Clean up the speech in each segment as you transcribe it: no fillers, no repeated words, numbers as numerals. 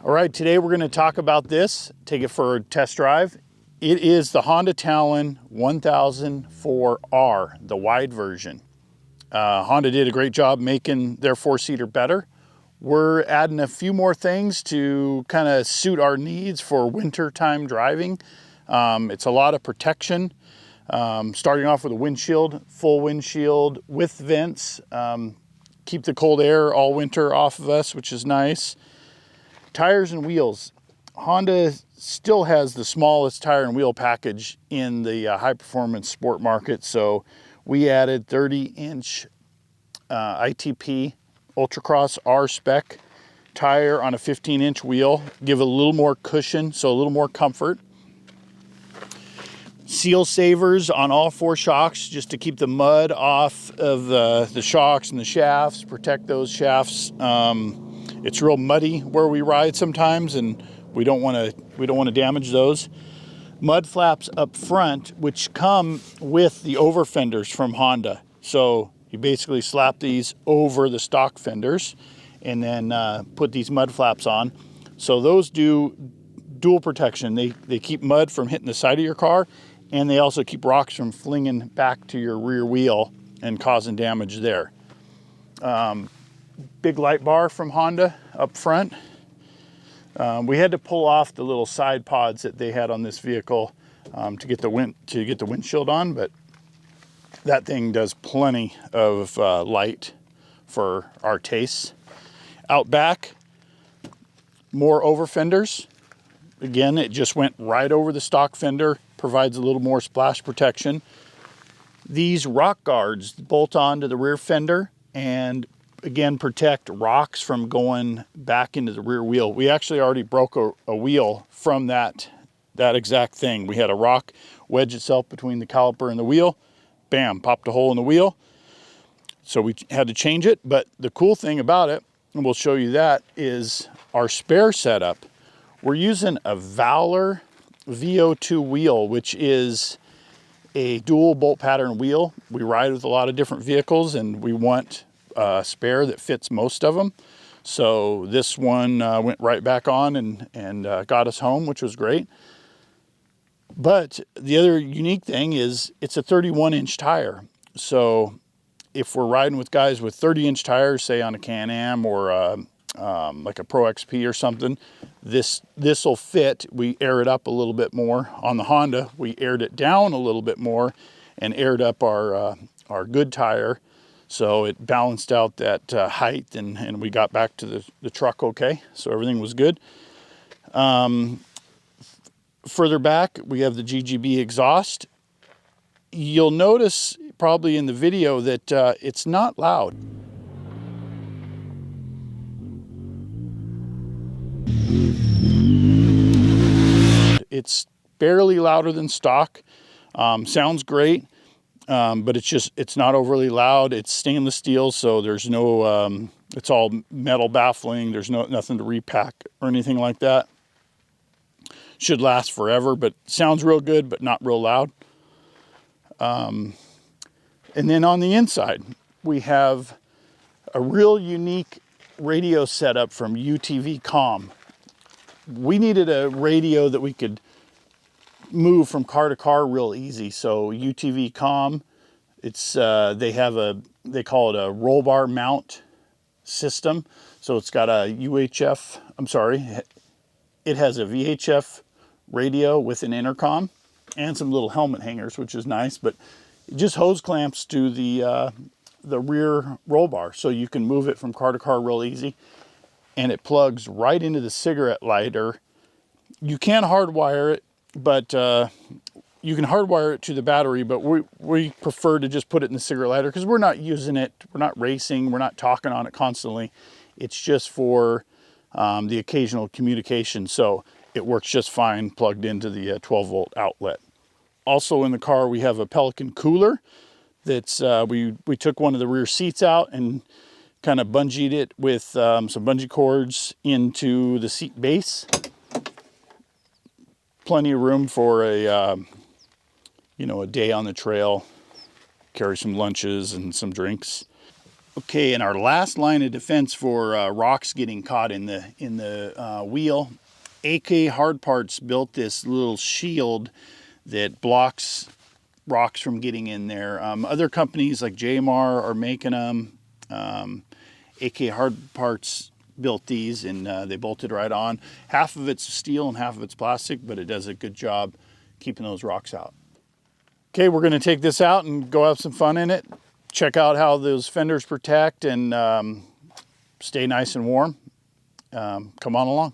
All right, today we're going to talk about this, take it for a test drive. It is the Honda Talon 1004R, the wide version. Honda did a great job making their four-seater better. We're adding a few more things to kind of suit our needs for wintertime driving. It's a lot of protection, starting off with a windshield, full windshield with vents. Keep the cold air all winter off of us, which is nice. Tires and wheels. Honda still has the smallest tire and wheel package in the high-performance sport market, so we added 30-inch ITP Ultracross R spec tire on a 15-inch wheel, give it a little more cushion, so a little more comfort. Seal savers on all four shocks just to keep the mud off of the shocks and the shafts, protect those shafts. It's real muddy where we ride sometimes, and we don't want to damage those. Mud flaps up front, which come with the over fenders from Honda. So you basically slap these over the stock fenders and then put these mud flaps on. So those do dual protection. They keep mud from hitting the side of your car, and they also keep rocks from flinging back to your rear wheel and causing damage there. Big light bar from Honda up front. We had to pull off the little side pods that they had on this vehicle to get the windshield on, but that thing does plenty of light for our tastes. Out back, more over fenders. Again, it just went right over the stock fender, provides a little more splash protection. These rock guards bolt onto the rear fender and again protect rocks from going back into the rear wheel. We actually already broke a wheel from that exact thing. We had a rock wedge itself between the caliper and the wheel. Bam, popped a hole in the wheel. So we had to change it. But the cool thing about it, and we'll show you that, is our spare setup. We're using a Valor VO2 wheel, which is a dual bolt pattern wheel. We ride with a lot of different vehicles, and we want a spare that fits most of them. So this one went right back on and got us home, which was great. But the other unique thing is it's a 31-inch tire. So if we're riding with guys with 30-inch tires, say on a Can-Am or like a Pro XP or something, this will fit. We air it up a little bit more. On the Honda, we aired it down a little bit more and aired up our good tire. So it balanced out that height, and we got back to the truck okay. So everything was good. Further back, we have the GGB exhaust. You'll notice probably in the video that it's not loud. It's barely louder than stock. Sounds great. But it's not overly loud. It's stainless steel, so there's no, it's all metal baffling. There's nothing to repack or anything like that. Should last forever, but sounds real good, but not real loud. And then on the inside, we have a real unique radio setup from UTV Com. We needed a radio that we could move from car to car real easy. So UTV Com, it's they call it a roll bar mount system. So it's got a it has a VHF radio with an intercom and some little helmet hangers, which is nice, but just hose clamps to the rear roll bar, so you can move it from car to car real easy. And it plugs right into the cigarette lighter. You can hardwire it, but you can hardwire it to the battery, but we prefer to just put it in the cigarette lighter because we're not using it. We're not racing. We're not talking on it constantly. It's just for the occasional communication. So it works just fine plugged into the 12-volt outlet. Also in the car, we have a Pelican cooler. That's we took one of the rear seats out and kind of bungeed it with some bungee cords into the seat base. Plenty of room for a day on the trail, carry some lunches and some drinks. Okay, and our last line of defense for rocks getting caught in the wheel, AK Hard Parts built this little shield that blocks rocks from getting in there. Other companies like JMR are making them. AK Hard Parts built these, and they bolted right on. Half of it's steel and half of it's plastic, but it does a good job keeping those rocks out. Okay, we're going to take this out and go have some fun in it. Check out how those fenders protect and stay nice and warm. Come on along.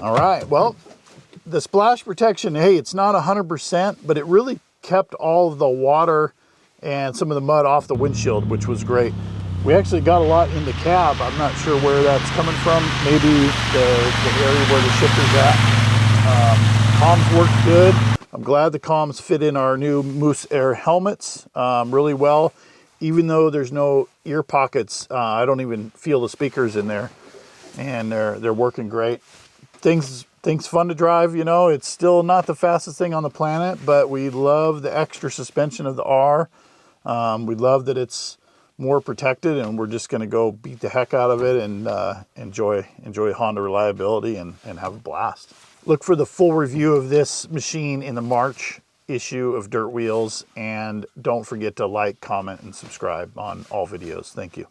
All right, well, the splash protection, hey, it's not 100%, but it really kept all of the water and some of the mud off the windshield, which was great. We actually got a lot in the cab. I'm not sure where that's coming from. Maybe the area where the shifter's at. Comms worked good. I'm glad the comms fit in our new Moose Air helmets really well. Even though there's no ear pockets, I don't even feel the speakers in there, and they're working great. Things fun to drive, you know. It's still not the fastest thing on the planet, but we love the extra suspension of the R. We love that it's more protected, and we're just going to go beat the heck out of it and enjoy Honda reliability and have a blast. Look for the full review of this machine in the March issue of Dirt Wheels, and don't forget to like, comment, and subscribe on all videos. Thank you.